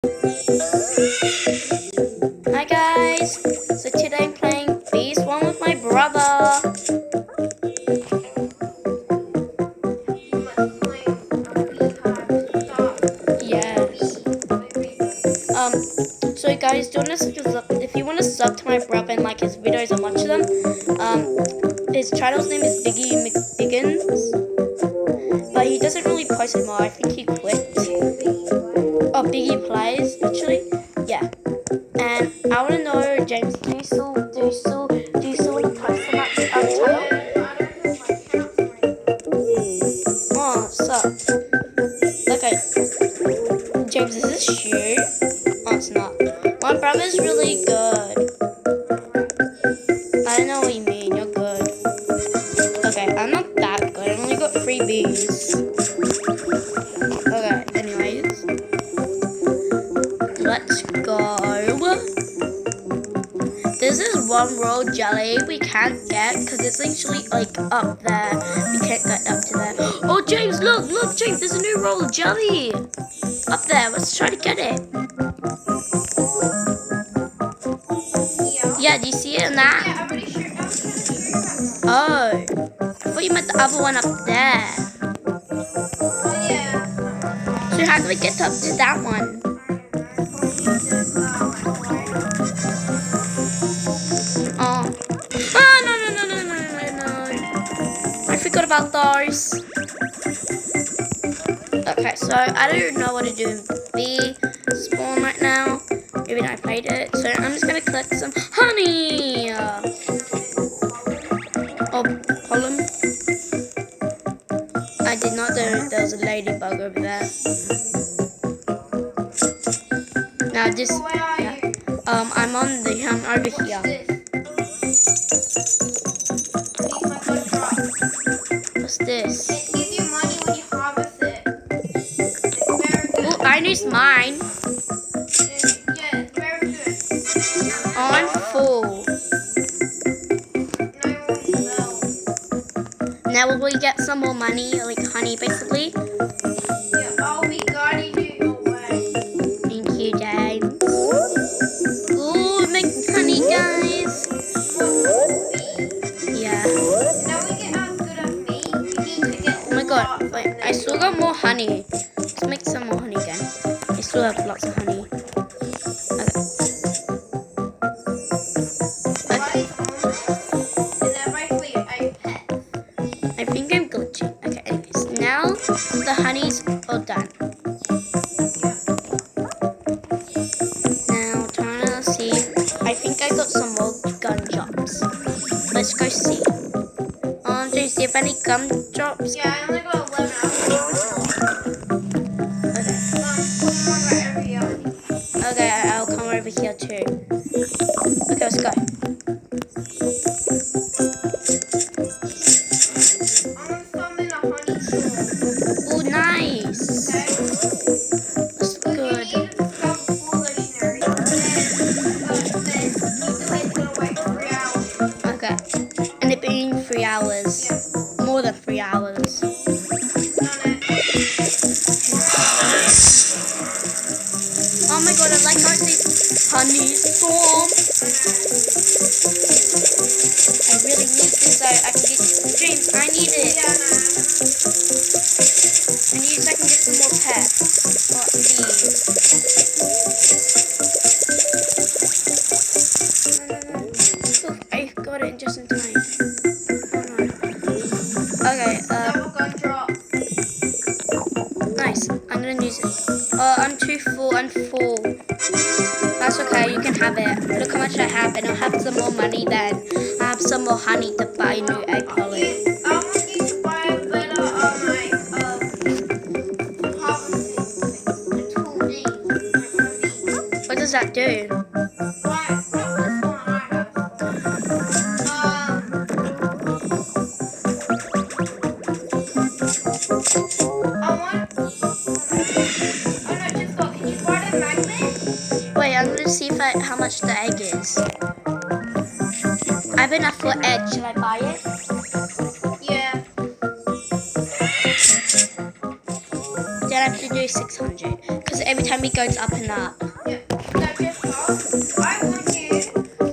Hi guys, so today I'm playing Beast 1 with my brother. Yes. So guys, do you want to, if you want to sub to my brother and like his videos and watch them, his channel's name is Biggie McBiggins, but he doesn't really post anymore. I think he quit. Oh, Biggie Plays, actually. Yeah. And I want to know, James, do you still want to post on that channel? Oh, so, okay, James, is this shoe? Oh, it's not. My brother's really good. I don't know what you mean, you're good. Okay, I'm not that good. I only got 3 Bs. Okay, anyways, let's go. This is one royal jelly we can't get because it's actually like up there. We can't get up to there. Oh, James, look, James, there's a new royal jelly up there. Let's try to get it. Yeah, do you see it in that? Oh, I thought you meant the other one up there. So how do we get up to that one? Oh. Oh, no. I forgot about those. Okay, so I don't know what to do in B spawn right now. Even I played it. So I'm just gonna collect some honey. Oh, pollen. I did not know there was a ladybug over there. Now this, yeah. I'm over here. What's this? It gives you money when you harvest it. It's very good. Oh, I need mine. Yeah, it's very good. Oh, I'm full. No one will. Now will we get some more money, like honey, basically? Yeah, I'll be guarding you away. Thank you, James. Ooh, make honey, guys. Yeah. Now we get as good as me. You need to get. Oh my god, wait, I still got more honey. Let's make some more honey again. I still have lots of honey. Okay. Is that right for your iPad? I think I'm glitching. Okay, anyways. Now the honey's all done. Now trying to see. I think I got some more gun drops. Let's go see. Do you see if any gun drops? Yeah, I only got 11. Okay. Okay, I'll come over here too. Okay, let's go. Oh, nice. That's good. Okay. And it being 3 hours. More than 3 hours. Oh my god, I like how it says honey storm. I really need this so I can get James, I need it. I need it so I can get some more pets. Or bees. No. Look, I got it just in time. Oh no. Okay, nice. I'm gonna use it. I'm too full. I'm full. That's okay. You can have it. Look how much I have, and I'll have some more money then. I have some more honey to buy a new egg colony. I want you to buy a better, What does that do? Wait, I'm gonna see how much the egg is. I have enough for egg. Should I buy it? Yeah. Then I have to do 600 because every time it goes up and up. Yeah. No, just go. I want you to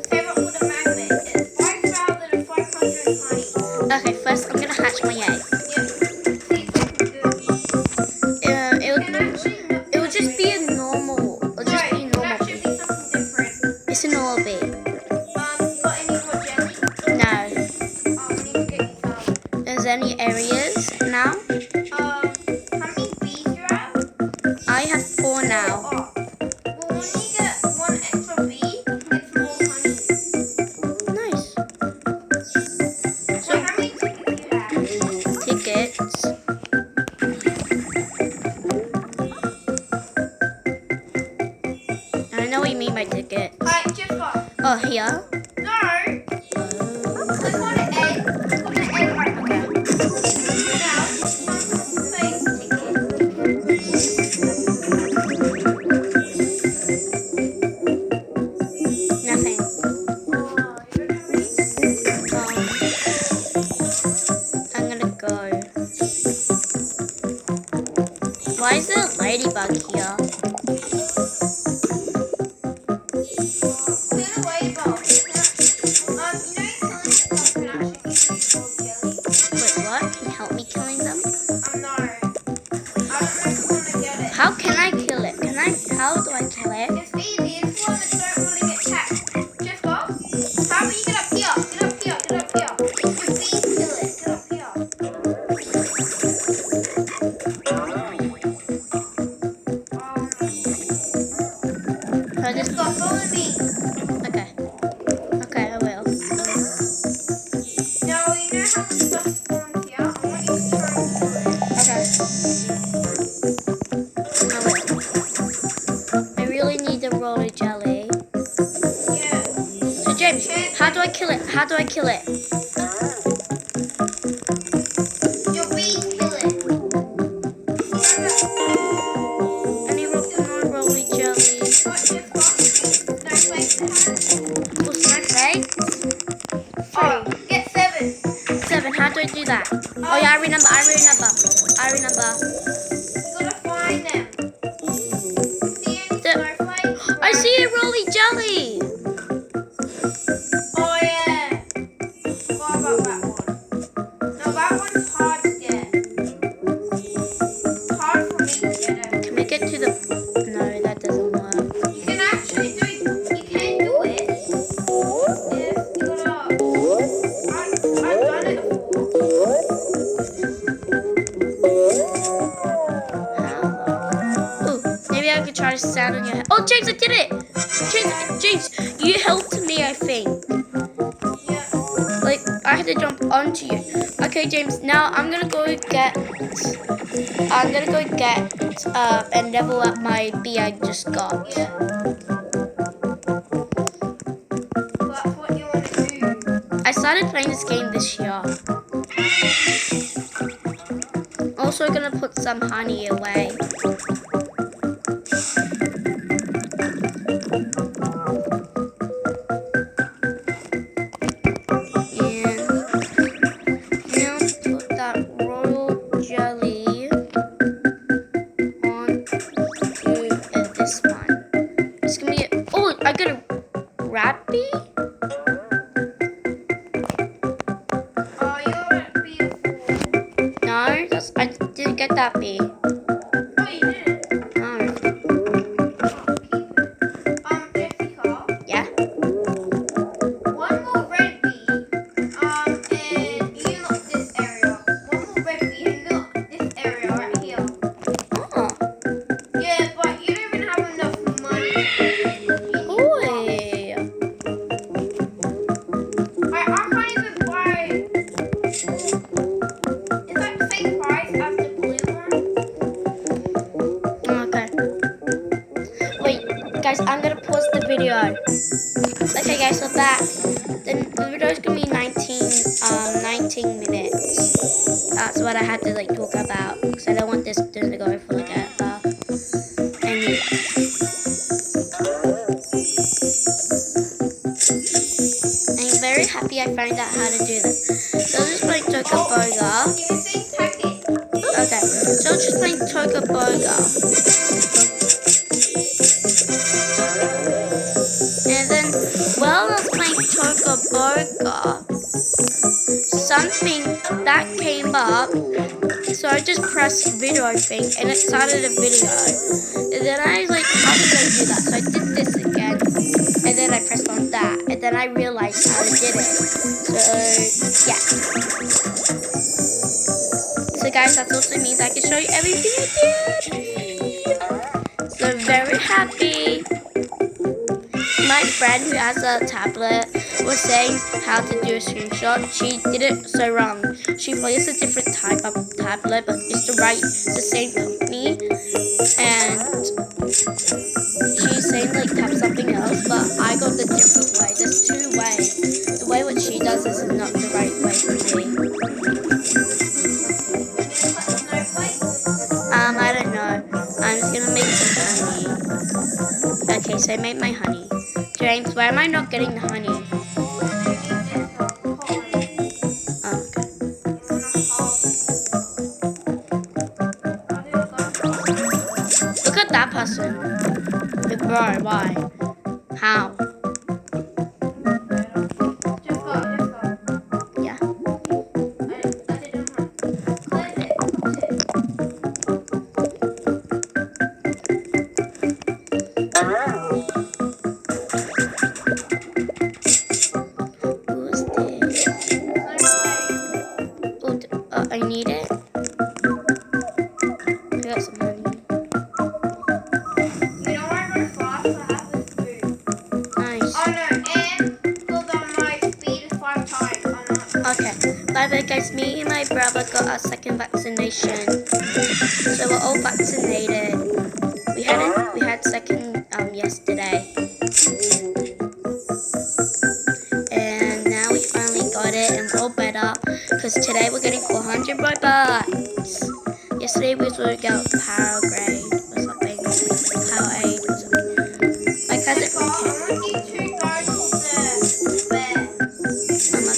save up for the magnet. It's 5,520. Okay, first I'm gonna hatch my egg. Yeah. See if you can do it. It Can actually not will just be a normal. It'll just be a normal that should bee. be something different. It's a normal bee. Got any more jelly? No. We need to get you some. Is there any areas now? How many bees you have? I have 4 now. Oh. Well, when you get one extra bee, it's more honey. Nice. So how many tickets you have? Tickets. I know what you mean by tickets. Alright, just go. Oh, here? No. Click on the egg. Click on the egg right Okay. now. Face ticket. Nothing. Oh, you don't have any? I'm gonna go. Why is there a ladybug here? Clear the way, Bob. You know, can actually give you jelly. Wait, what? Can you help me killing them? No. I don't know if you want to get it. How can I kill it? How do I kill it? It's easy. It's one that don't want to get tapped. Just go. How about you get up here? Get up here. Get up here. Your bees kill it. Get up here. So I Just just go. Follow me. okay. Okay, I will. Now, you know how much stuff spawns here? I want you to try and kill it. Okay. I will. I really need a roll of jelly. Yeah. So James, how do I kill it? How do I kill it? Your bees kill it. I need more roll of jelly. What, just go? Snowflakes it has. Oh, snowflakes. Oh, get 7. 7. How do I do that? Oh yeah, I remember. You gotta find them. See any snowflakes? I see a rolly jelly. Oh yeah. What about that one? No, that one's hard to get. It's hard for me to get it. Can we get to the? No, that doesn't work. You can actually do it. You can do it. If you gotta. I've done it before. How? Oh, maybe I could try to stand on your head. Oh, James, I did it. James, you helped me. I think. Yeah. Like I had to jump onto you. Okay, James. Now I'm gonna go get. And level up my bee I just got. Yeah. That's what you want to do. I started playing this game this year. Also gonna put some honey away. And now put that royal jelly onto this one. It's gonna be oh, I got a rat bee? Oh, you're beautiful. No, I didn't get that bee. Oh, you did. No. Jessica. Yeah. One more red bee. And you look this area. One more red bee and look this area right here. Oh. Yeah, but you don't even have enough money. Boy. I can't even buy. It's like the same price as the blue one. Okay. Wait, guys, I'm gonna pause the video. Okay, guys, we're back. The video's gonna be 19 minutes. That's what I had to like talk about because I don't want this to go for like a anyway. I'm very happy I found out how to do this. So I'll just play Toka Burger. You can see packet. Okay, so I'll just play Toka Burger. thing that came up. So I just pressed video, I think, and it started a video. And then I was like, how did I do that? So I did this again, and then I pressed on that, and then I realized how I did it. So yeah. So guys, that also means I can show you everything I did. So very happy. My friend who has a tablet was saying how to do a screenshot. She did it so wrong. She probably has a different type of tablet, but it's the same company. And she's saying like tap something else, but I got the different way. There's two ways. The way what she does is not the right way for me. I don't know. I'm just gonna make some honey. Okay, so I made my honey. James, why am I not getting the honey? Oh, okay. Look at that person. Like, bro, why? How? Yeah. Who's this? Oh, I need it. I got some honey. Nice. Okay. By the way, guys, me and my brother got our second vaccination. So we're all vaccinated. We had second yesterday. And now we finally got it and we're all better. Because today we're getting 400 robots. Yesterday we were get power grade or something. Power aid or something. My cousin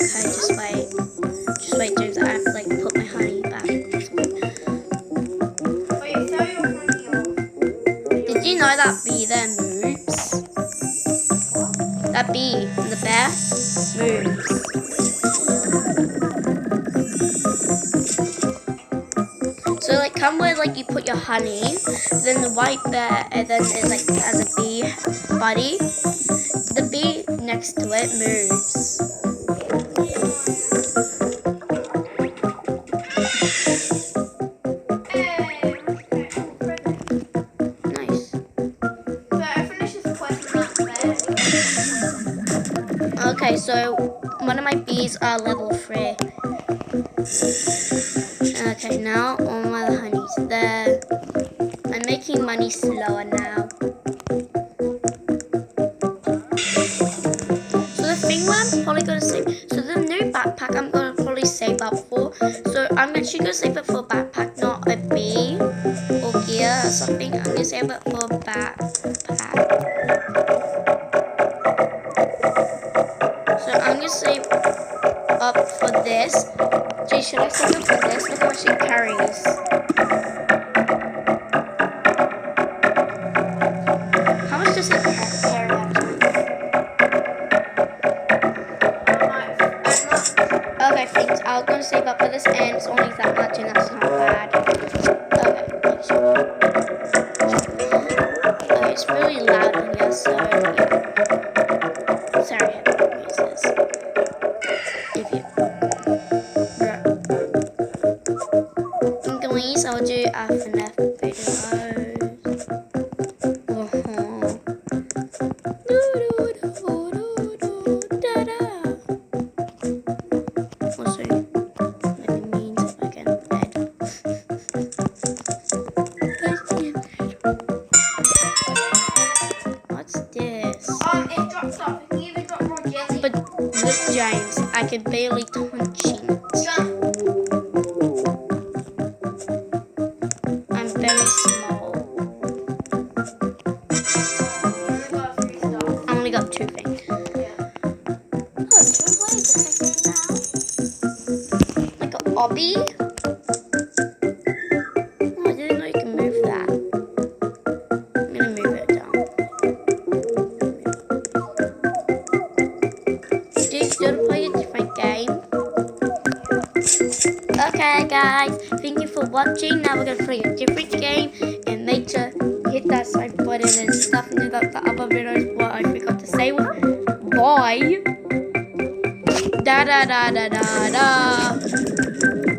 okay, just wait. Just wait, James. I have to like put my honey back. Did you know that bee there moves? That bee in the bear moves. So like come where like you put your honey, then the white bear, and then it like has a bee body. The bee next to it moves. Nice. Okay, so one of my bees are level 3. Okay, now all my honey's there. I'm making money slower now. So the thing what I'm probably gonna save, so the new backpack I'm gonna probably save up for. So I'm actually gonna save it for a backpack, not a bee or gear or something. I'm gonna save it for a backpack. So I'm gonna save up for this. Gee, should I save up for this? Look how much it carries. How much does it carry actually? Okay, thanks. I was gonna save up for this and it's only that much and that's not bad. Okay, sure. Okay, it's really loud in here, so yeah. Sorry, I have to use this. If you English, I'll do a FNAF video. Also, let me mean if I can bed. What's this? It drops off. If you even drop more jelly. But look, James, I can barely touch it. I'm very small. I only got 2 things. Oh, 2 ways now. Like an obby? Oh, I didn't know you can move that. I'm gonna move it down. Do you still play a different game? Okay, guys, thank you for watching. Now we're gonna play a different game, and make sure hit that sub button and stuff into the other videos. What I forgot to say was bye. Da da da da da da.